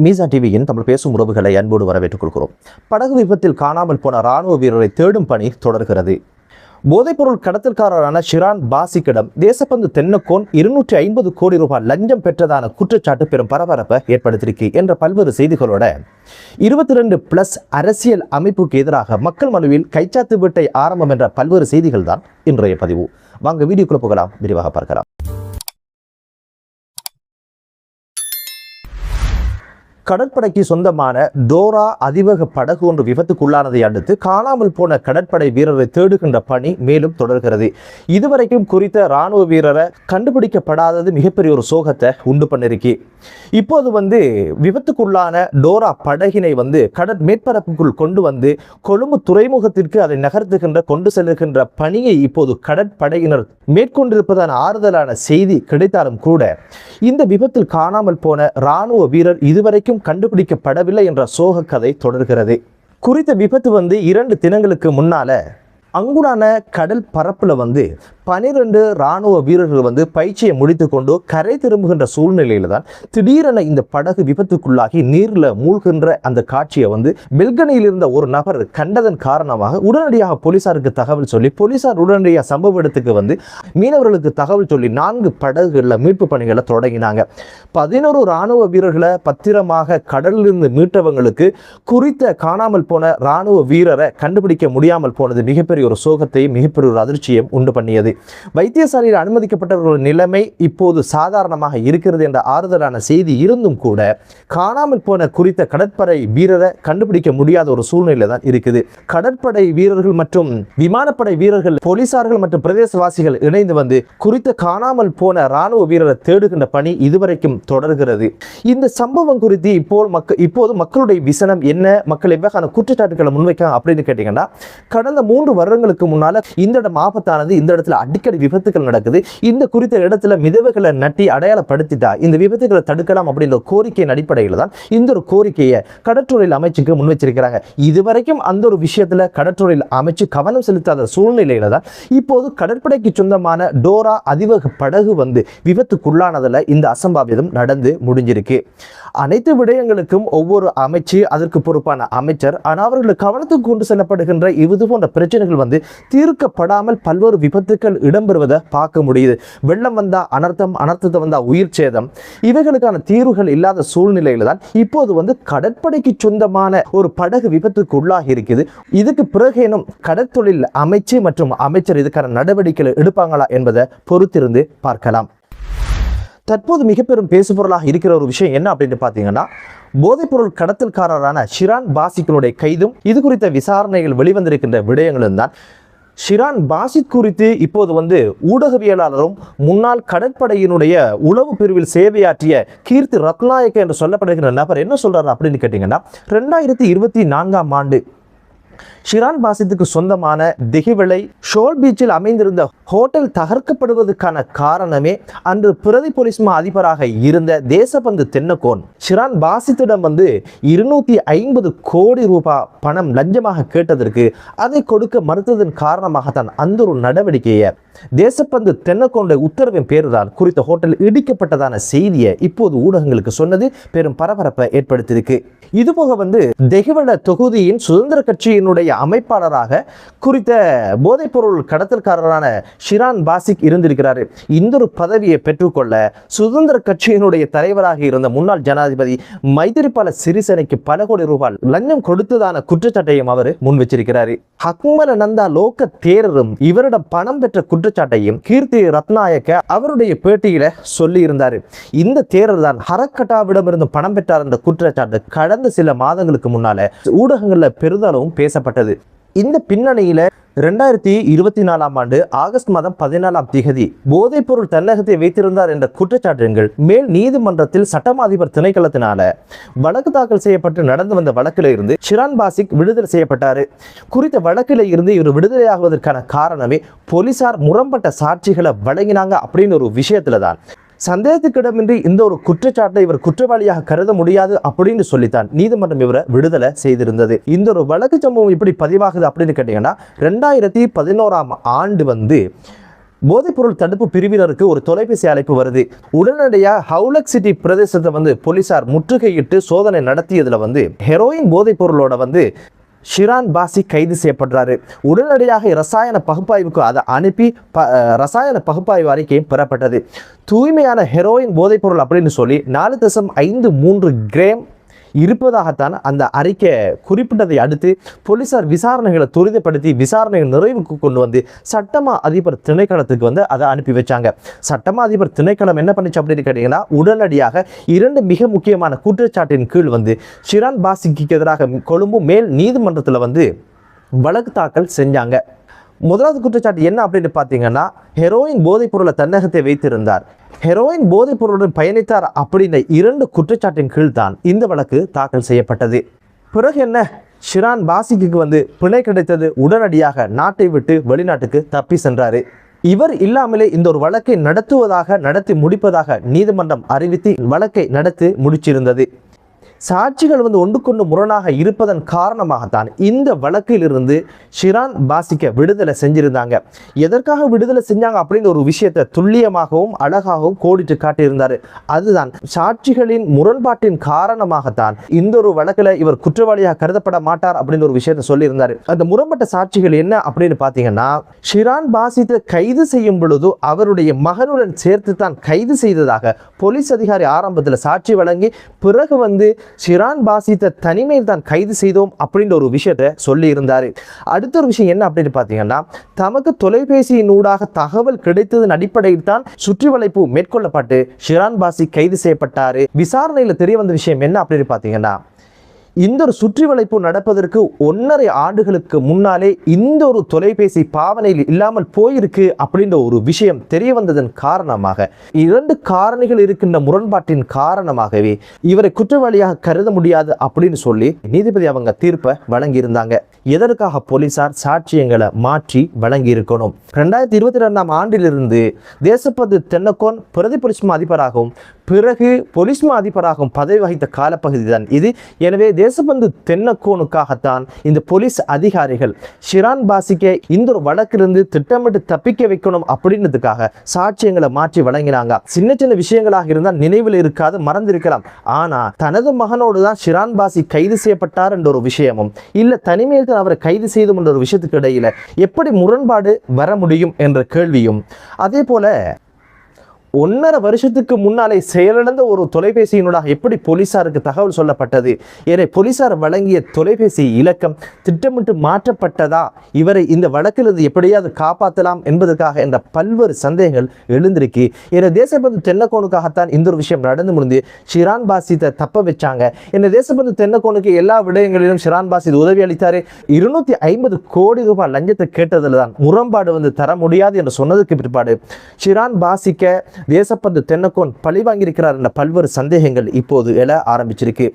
மீசா டிவியின் தமிழ் பேசும் உறவுகளை அன்போடு வரவேற்றுக் கொள்கிறோம். படகு விபத்தில் காணாமல் போன ராணுவ வீரரை தேடும் பணி தொடர்கிறது. போதைப்பொருள் கடத்தல்காரரான ஷிரான் பாசிக்கிடம் தேசப்பந்து தென்னக்கோன் 250 கோடி ரூபாய் லஞ்சம் பெற்றதான குற்றச்சாட்டு பெரும் பரபரப்பை ஏற்படுத்தியிருக்கு என்ற பல்வேறு செய்திகளோட 22+ அரசியல் அமைப்புக்கு எதிராக மக்கள் மனுவில் கைச்சாத்து வேட்டை ஆரம்பம் என்ற பல்வேறு செய்திகள் தான் இன்றைய பதிவு. வாங்க வீடியோக்குள்ள போகலாம், விரிவாக பார்க்கலாம். கடற்படைக்கு சொந்தமான டோரா அதிவேக படகு ஒன்று விபத்துக்குள்ளானதை அடுத்து காணாமல் போன கடற்படை வீரரை தேடுகின்ற பணி மேலும் தொடர்கிறது. இதுவரைக்கும் குறித்த இராணுவ வீரரை கண்டுபிடிக்கப்படாதது மிகப்பெரிய ஒரு சோகத்தை உண்டு பண்ணிருக்கு. இப்போது விபத்துக்குள்ளான டோரா படகினை கடல் மேற்பரப்புக்குள் கொண்டு கொழும்பு துறைமுகத்திற்கு அதை நகர்த்துகின்ற கொண்டு செல்லுகின்ற பணியை இப்போது கடற்படையினர் மேற்கொண்டிருப்பதான ஆறுதலான செய்தி கிடைத்தாலும் கூட இந்த விபத்தில் காணாமல் போன இராணுவ வீரர் இதுவரைக்கும் கண்டுபிடிக்கப்படவில்லை என்ற சோக கதை தொடர்கிறது. குறித்த விபத்து 2 தினங்களுக்கு முன்னால அங்குடான கடல் பரப்புல 12 இராணுவ வீரர்கள் பயிற்சியை முடித்து கொண்டு கரை திரும்புகின்ற சூழ்நிலையில தான் திடீரென இந்த படகு விபத்துக்குள்ளாகி நீர்ல மூழ்கின்ற அந்த காட்சியை பெல்கனியில் இருந்த ஒரு நபர் கண்டதன் காரணமாக உடனடியாக போலீசாருக்கு தகவல் சொல்லி போலீசார் உடனடியாக சம்பவ இடத்துக்கு மீனவர்களுக்கு தகவல் சொல்லி 4 படகுகளில் மீட்பு பணிகளை தொடங்கினாங்க. 11 இராணுவ வீரர்களை பத்திரமாக கடலிலிருந்து மீட்டவங்களுக்கு குறித்த காணாமல் போன இராணுவ வீரரை கண்டுபிடிக்க முடியாமல் போனது மிகப்பெரிய ஒரு சோகத்தையும் மிகப்பெரிய ஒரு அதிர்ச்சியும் உண்டு பண்ணியது. வைத்தியசாலையில் அனுமதிக்கப்பட்டவர்கள் நிலைமை இப்போது சாதாரணமாக இருக்கிறது என்ற ஆறுதலான செய்தி இருந்தும் கூட காணாமல் போன குறித்த கடற்படை வீரரை கண்டுபிடிக்க முடியாத ஒரு சூழ்நிலை தான் இருக்குது. கடற்படை வீரர்கள் மற்றும் விமானப்படை வீரர்கள், போலீசார்கள் மற்றும் பிரதேசவாசிகள் இணைந்து குறித்த காணாமல் போன இராணுவ வீரரை தேடுகின்ற பணி இதுவரைக்கும் தொடர்கிறது. இந்த சம்பவம் குறித்து இப்போது மக்களுடைய விசனம் என்ன, மக்கள் எவ்வகையான குற்றச்சாட்டுகளை முன்வைக்க அப்படின்னு கேட்டீங்கன்னா, கடந்த 3 வருடங்களுக்கு முன்னால இந்த இடம் ஆபத்தானது, இந்த இடத்துல அடிக்கடி விபத்துகள் நடக்குது, இந்த குறித்த இடத்துல மிதவைகளை நட்டி அடையாளப்படுத்திட்டா இந்த விபத்துகளை தடுக்கலாம் அப்படின்ற கோரிக்கையின் அடிப்படையில் தான் இந்த ஒரு கோரிக்கையை கடற்றொழில் அமைச்சுக்கு முன் வச்சிருக்கிறாங்க. இதுவரைக்கும் அந்த ஒரு விஷயத்துல கடற்றொழில் அமைச்சு கவனம் செலுத்தாத சூழ்நிலையில தான் இப்போது கடற்படைக்கு சொந்தமான டோரா அதிவேக படகு விபத்துக்குள்ளானதுல இந்த அசம்பாவிதம் நடந்து முடிஞ்சிருக்கு. அனைத்து விடயங்களுக்கும் ஒவ்வொரு அமைச்சு அதற்கு பொறுப்பான அமைச்சர், ஆனால் அவர்களுக்கு கவனத்துக்கு கொண்டு செல்லப்படுகின்ற இது போன்ற பிரச்சனைகள் தீர்க்கப்படாமல் பல்வேறு விபத்துக்கள் இடம்பெறுவதை பார்க்க முடியுது. வெள்ளம் வந்தா அனர்த்தம், அனர்த்தத்தை வந்தா உயிர் சேதம், இவைகளுக்கான தீர்வுகள் இல்லாத சூழ்நிலையில தான் இப்போது கடற்படைக்கு சொந்தமான ஒரு படகு விபத்துக்கு உள்ளாகி இருக்குது. இதுக்கு பிறகேனும் கடற்தொழில் அமைச்சு மற்றும் அமைச்சர் இதுக்கான நடவடிக்கைகள் எடுப்பாங்களா என்பதை பொறுத்திருந்து பார்க்கலாம். தற்போது மிக பெரும் பேசுபொருளாக இருக்கிற ஒரு விஷயம் என்ன அப்படின்னு பார்த்தீங்கன்னா, போதைப்பொருள் கடத்தல்காரரான ஷிரான் பாசிக்கினுடைய கைதும் இது குறித்த விசாரணைகள் வெளிவந்திருக்கின்ற விடயங்களும் தான். ஷிரான் பாசித் குறித்து இப்போது ஊடகவியலாளரும் முன்னாள் கடற்படையினுடைய உளவு பிரிவில் சேவையாற்றிய கீர்த்தி ரத்நாயக்க என்று சொல்லப்படுகிற நபர் என்ன சொல்றாரு அப்படின்னு கேட்டீங்கன்னா, 2024ஆம் ஆண்டு ஷிரான் பாசித்துக்கு சொந்தமான திகிவிளை ஷோல் பீச்சில் அமைந்திருந்த ஹோட்டல் தகர்க்கப்படுவதற்கான காரணமே அன்று பிரதி போலீஸ் அதிபராக இருந்த தேசபந்து தென்னக்கோன் ஷிரான் பாசித்திடம் 250 கோடி ரூபாய் பணம் லஞ்சமாக கேட்டதற்கு அதை கொடுக்க மறுத்ததன் காரணமாகத்தான் அந்த ஒரு நடவடிக்கையை தேசப்பந்து தென்னக்கோனுடைய உத்தரவின் பேருதான் குறித்த ஹோட்டல் இடிக்கப்பட்டதான செய்தியை இப்போது ஊடகங்களுக்கு சொன்னது பெரும் பரபரப்பை ஏற்படுத்தியிருக்கு. இதுபோக தெஹிவள தொகுதியின் சுதந்திர கட்சியினுடைய அமைப்பாளராக குறித்த போதைப்பொருள் கடத்தல்காரரான ஷிரான் பாசிக் இருந்திருக்கிறாரு. இந்த ஒரு பதவியை பெற்றுக்கொள்ள சுதந்திர கட்சியினுடைய தலைவராக இருந்த முன்னாள் ஜனாதிபதி மைத்திரிபால சிறிசேனைக்கு பல கோடி ரூபாய் லஞ்சம் கொடுத்ததான குற்றச்சாட்டையும் அவர் முன் வச்சிருக்கிறாரு. ஹக்மல நந்தா லோக தேரரும் இவரிடம் பணம் பெற்ற குற்றச்சாட்டையும் கீர்த்தி ரத்நாயக்க அவருடைய பேட்டியில சொல்லி இருந்தாரு. இந்த தேரர் தான் ஹரக்கட்டாவிடமிருந்து பணம் பெற்றார் என்ற குற்றச்சாட்டு கடந்த சில மாதங்களுக்கு முன்னால ஊடகங்கள்ல பெரிதளவும் பேசப்பட்டது. இந்த பின்னணியில 2024ஆம் ஆண்டு ஆகஸ்ட் மாதம் 14ஆம் தேதி போதைப்பொருள் தன்னகத்தை வைத்திருந்தார் என்ற குற்றச்சாட்டுகள் மேல் நீதிமன்றத்தில் சட்டம் அதிபர் திணைக்களத்தினால வழக்கு தாக்கல் செய்யப்பட்டு நடந்து வந்த வழக்கில் இருந்து ஷிரான் பாசிக் விடுதலை செய்யப்பட்டார். குறித்த வழக்கில் இருந்து இவர் விடுதலையாகுவதற்கான காரணமே போலீசார் முரண்பட்ட சாட்சிகளை வழங்கினாங்க அப்படின்னு ஒரு விஷயத்துல தான். சந்தேகத்துக்கிடமின்றி இந்த ஒரு குற்றச்சாட்டை இவர் குற்றவாளியாக கருத முடியாது அப்படின்னு சொல்லித்தான் நீதிமன்றம் இவரை விடுதலை செய்திருந்தது. இந்த ஒரு வழக்கு சம்பவம் இப்படி பதிவாகுது அப்படின்னு கேட்டீங்கன்னா, 2011ஆம் ஆண்டு போதைப்பொருள் தடுப்பு பிரிவினருக்கு ஒரு தொலைபேசி அழைப்பு வருது. உடனடியாக ஹவுலக் சிட்டி பிரதேசத்தை முற்றிகையிட்டு சோதனை நடத்தியதுல ஹெரோயின் போதைப்பொருளோட ஷிரான் பாசி கைது செய்யப்படுறாரு. உடனடியாக ரசாயன பகுப்பாய்வுக்கு அதை அனுப்பி ரசாயன பகுப்பாய்வு அறிக்கையும் பெறப்பட்டது. தூய்மையான ஹெரோயின் போதைப்பொருள் அப்படின்னு சொல்லி 4.53 கிராம் இருப்பதாகத்தான் அந்த அறிக்கை குறிப்பிட்டதை அடுத்து போலீசார் விசாரணைகளை துரிதப்படுத்தி விசாரணைகள் நிறைவுக்கு கொண்டு சட்டமா அதிபர் திணைக்களத்துக்கு அதை அனுப்பி வச்சாங்க. சட்டமா அதிபர் திணைக்களம் என்ன பண்ணிச்சு அப்படின்னு கேட்டீங்கன்னா, உடனடியாக 2 மிக முக்கியமான குற்றச்சாட்டின் கீழ் ஷிரான் பாசிக்கு எதிராக கொழும்பு மேல் நீதிமன்றத்தில் வழக்கு தாக்கல் செஞ்சாங்க. முதலாவது குற்றச்சாட்டு என்ன அப்படின்னு பார்த்தீங்கன்னா, ஹெரோயின் போதைப் பொருளை தன்னகத்தை வைத்திருந்தார், ஹெரோயின் போதைப் பொருளுடன் பயணித்தார் அப்படின்ற 2 குற்றச்சாட்டின் கீழ் தான் இந்த வழக்கு தாக்கல் செய்யப்பட்டது. பிறகு என்ன, ஷிரான் பாசிக்கு பிணை கிடைத்தது. உடனடியாக நாட்டை விட்டு வெளிநாட்டுக்கு தப்பி சென்றாரு. இவர் இல்லாமலே இந்த ஒரு வழக்கை நடத்தி முடிப்பதாக நீதிமன்றம் அறிவித்து வழக்கை நடத்தி முடிச்சிருந்தது. சாட்சிகள் ஒன்றுக்கொண்டு முரணாக இருப்பதன் காரணமாகத்தான் இந்த வழக்கிலிருந்து ஷிரான் பாசிக்க விடுதலை செஞ்சிருந்தாங்க. எதற்காக விடுதலை செஞ்சாங்க அப்படின்னு ஒரு விஷயத்தை துல்லியமாகவும் அழகாகவும் கோடிட்டு காட்டியிருந்தார். அதுதான் சாட்சிகளின் முரண்பாட்டின் காரணமாகத்தான் இந்த ஒரு வழக்கில் இவர் குற்றவாளியாக கருதப்பட மாட்டார் அப்படின்னு ஒரு விஷயத்தை சொல்லியிருந்தார். அந்த முரண்பட்ட சாட்சிகள் என்ன அப்படின்னு பார்த்தீங்கன்னா, ஷிரான் பாசித்தை கைது செய்யும் பொழுது அவருடைய மகனுடன் சேர்த்து தான் கைது செய்ததாக போலீஸ் அதிகாரி ஆரம்பத்தில் சாட்சி வழங்கி, பிறகு ஷிரான் பாசித்தை தனிமையில் தான் கைது செய்தோம் அப்படின்ற ஒரு விஷயத்தை சொல்லி இருந்தார். அடுத்த ஒரு விஷயம் என்ன அப்படின்னு பார்த்தீங்கன்னா, தமக்கு தொலைபேசியின் ஊடாக தகவல் கிடைத்ததன் அடிப்படையில் தான் சுற்றி வளைப்பு மேற்கொள்ளப்பட்டு ஷிரான் பாசி கைது செய்யப்பட்டார். விசாரணையில் தெரிய வந்த விஷயம் என்ன அப்படின்னு பார்த்தீங்கன்னா, இந்த ஒரு சுற்றி வளைப்பு நடப்பதற்கு 1.5 ஆண்டுகளுக்கு முன்னாலே இந்த ஒரு தொலைபேசி பாவனையில் இல்லாமல் போயிருக்கு அப்படின்ற ஒரு விஷயம் தெரிய வந்ததன் காரணமாக 2 காரணிகள் இருக்கின்ற முரண்பாட்டின் காரணமாகவே இவரை குற்றவாளியாக கருத முடியாது அப்படின்னு சொல்லி நீதிபதி அவங்க தீர்ப்பை வழங்கியிருந்தாங்க. எதற்காக போலீசார் சாட்சியங்களை மாற்றி வழங்கி இருக்கணும். 2022ஆம் ஆண்டிலிருந்து தேசப்பந்து தென்னக்கோன் பிரதி போலீஸ் அதிபராகவும் பிறகு போலீஸ் அதிபராகவும் பதவி வகித்த காலப்பகுதி தான் இது. எனவே தேசப்பந்து தென்னக்கோனுக்காகத்தான் இந்த போலீஸ் அதிகாரிகள் ஷிரான் பாசிக்கை இந்த ஒரு வழக்கிலிருந்து திட்டமிட்டு தப்பிக்க வைக்கணும் அப்படின்றதுக்காக சாட்சியங்களை மாற்றி வழங்கினாங்க. சின்ன சின்ன விஷயங்களாக இருந்தால் நினைவில் இருக்காது, மறந்திருக்கலாம். ஆனா தனது மகனோடு தான் ஷிரான் பாசி கைது செய்யப்பட்டார் என்ற ஒரு விஷயமும் இல்ல தனிமையில் அவரை கைது செய்தும் என்ற ஒரு விஷயத்துக்கு இடையில எப்படி முரண்பாடு வர முடியும் என்ற கேள்வியும், அதே போல 1.5 வருஷத்துக்கு முன்னாலே செயலிழந்த ஒரு தொலைபேசியினூடாக எப்படி போலீசாருக்கு தகவல் சொல்லப்பட்டது, என போலீசார் வழங்கிய தொலைபேசி இலக்கம் திட்டமிட்டு மாற்றப்பட்டதா, இவரை இந்த வழக்கிலிருந்து எப்படியாவது காப்பாற்றலாம் என்பதற்காக என்ற பல்வேறு சந்தேகங்கள் எழுந்திருக்கு. என தேசப்பந்து தென்னக்கோனுக்காகத்தான் இந்த ஒரு விஷயம் நடந்து முடிந்து ஷிரான் பாசித்தை தப்ப வச்சாங்க. என்ன தேசப்பந்து தென்னக்கோனுக்கு எல்லா விடயங்களிலும் ஷிரான் பாசித் உதவி அளித்தாரு. 250 கோடி ரூபாய் லஞ்சத்தை கேட்டதில் தான் முரண்பாடு தர முடியாது என்று சொன்னதுக்கு பிற்பாடு ஷிரான் பாசிக்க தேசப்பந்து தென்னக்கோன் பழி வாங்கியிருக்கிறார் என்ற பல்வேறு சந்தேகங்கள் இப்போது எழ ஆரம்பிச்சிருக்கு.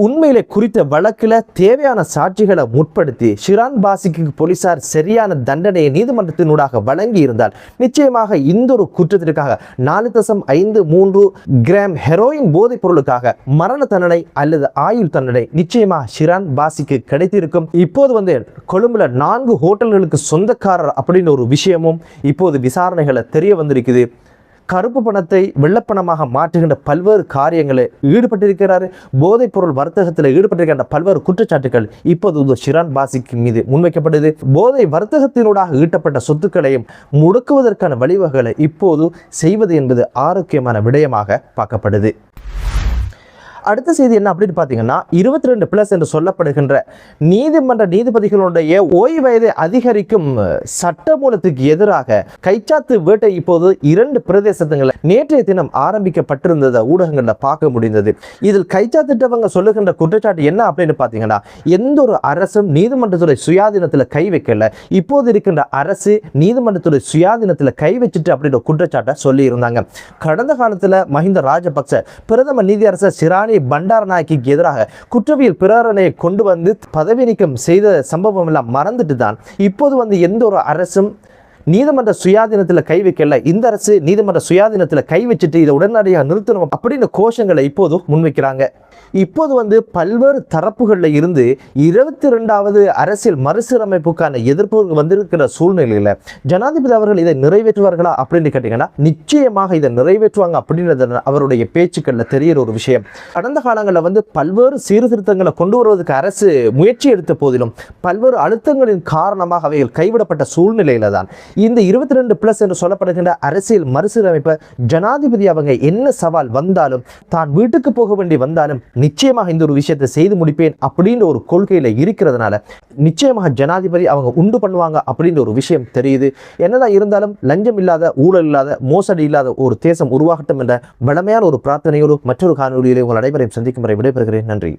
உண்மையிலே குறித்த வழக்கில் தேவையான சாட்சிகளை முற்படுத்தி ஷிரான் பாசிக்கு போலீசார் சரியான தண்டனையை நீதிமன்றத்தினூடாக வழங்கி இருந்தால் நிச்சயமாக இந்த ஒரு குற்றத்திற்காக 4.53 கிராம் ஹெரோயின் போதைப் பொருளுக்காக மரண தண்டனை அல்லது ஆயுள் தண்டனை நிச்சயமாக ஷிரான் பாசிக்கு கிடைத்திருக்கும். இப்போது கொழும்புல 4 ஹோட்டல்களுக்கு சொந்தக்காரர் அப்படின்னு ஒரு விஷயமும் இப்போது விசாரணைகளை தெரிய வந்திருக்குது. கருப்பு பணத்தை வெள்ளப்பணமாக மாற்றுகின்ற பல்வேறு காரியங்களை ஈடுபட்டிருக்கிறார். போதைப் பொருள் வர்த்தகத்தில் ஈடுபட்டிருக்கின்ற பல்வேறு குற்றச்சாட்டுகள் இப்போது ஷிரான் பாசிக்கு மீது முன்வைக்கப்படுது. போதை வர்த்தகத்தினூடாக ஈட்டப்பட்ட சொத்துக்களையும் முடக்குவதற்கான வழிவகைகளை இப்போது செய்வது என்பது ஆரோக்கியமான விடயமாக பார்க்கப்படுது. அடுத்த செய்தி என்ன அப்படின்னு பார்த்தீங்கன்னா, 22+ என்று சொல்லப்படுகின்ற நீதிமன்ற நீதிபதிகளுடைய ஓய்வு வயதை அதிகரிக்கும் சட்டமூலத்துக்கு எதிராக கைச்சாத்து வேட்டை இப்போது 2 பிரதேசங்களில் நேற்றைய தினம் ஆரம்பிக்கப்பட்டிருந்ததை ஊடகங்களில் பார்க்க முடிந்தது. இதில் கைச்சாத்திட்டவங்க சொல்லுகின்ற குற்றச்சாட்டு என்ன அப்படின்னு பார்த்தீங்கன்னா, எந்த ஒரு அரசும் நீதிமன்றத்துடைய சுயாதீனத்தில் கை வைக்கல, இப்போது இருக்கின்ற அரசு நீதிமன்றத்துடைய சுயாதீனத்தில் கை வச்சுட்டு அப்படின்ற குற்றச்சாட்டை சொல்லி இருந்தாங்க. கடந்த காலத்தில் மஹிந்த ராஜபக்ச பிரதம நீதியரசர் ஷிராணி பண்டாரநாயக்கிக்கு எதிராக குற்றவியல் பிரேரணையை கொண்டு பதவி நீக்கம் செய்த சம்பவம் எல்லாம் மறந்துட்டு தான் இப்போது எந்த ஒரு அரசும் நீதிமன்ற சுயாதீனத்தில் கை வைக்கல, இந்த அரசு நீதிமன்ற சுயாதீனத்தில் கை வச்சுட்டு இதை உடனடியாக நிறுத்தணும் அப்படின்னு கோஷங்களை இப்போது முன்வைக்கிறாங்க. இப்போது பல்வேறு தரப்புகளில் இருந்து 22வது அரசியல் மறுசீரமைப்புக்கான எதிர்ப்பு வந்திருக்கிற சூழ்நிலையில் ஜனாதிபதி அவர்கள் இதை நிறைவேற்றுவார்களா அப்படின்னு கேட்டீங்கன்னா நிச்சயமாக இதை நிறைவேற்றுவாங்க அப்படின்றது அவருடைய பேச்சுக்களில் தெரிகிற ஒரு விஷயம். கடந்த காலங்களில் பல்வேறு சீர்திருத்தங்களை கொண்டு வருவதற்கு அரசு முயற்சி எடுத்த போதிலும் பல்வேறு அழுத்தங்களின் காரணமாக அவைகள் கைவிடப்பட்ட சூழ்நிலையில தான் இந்த 22+ என்று சொல்லப்படுகின்ற அரசியல் மறுசீரமைப்பை ஜனாதிபதி அவங்க என்ன சவால் வந்தாலும் தான் வீட்டுக்கு போக வேண்டி வந்தாலும் நிச்சயமாக இந்த ஒரு விஷயத்தை செய்து முடிப்பேன் அப்படின்ற ஒரு கொள்கையில இருக்கிறதுனால நிச்சயமாக ஜனாதிபதி அவங்க உண்டு பண்ணுவாங்க அப்படின்ற ஒரு விஷயம் தெரியுது. என்னதான் இருந்தாலும் லஞ்சம் இல்லாத, ஊழல் இல்லாத, மோசடி இல்லாத ஒரு தேசம் உருவாகட்டும் என்ற வளமையான ஒரு பிரார்த்தனையோடு மற்றொரு காணொலியிலே உங்கள் அனைவரையும் சந்திக்கும் வரை விடைபெறுகிறேன். நன்றி.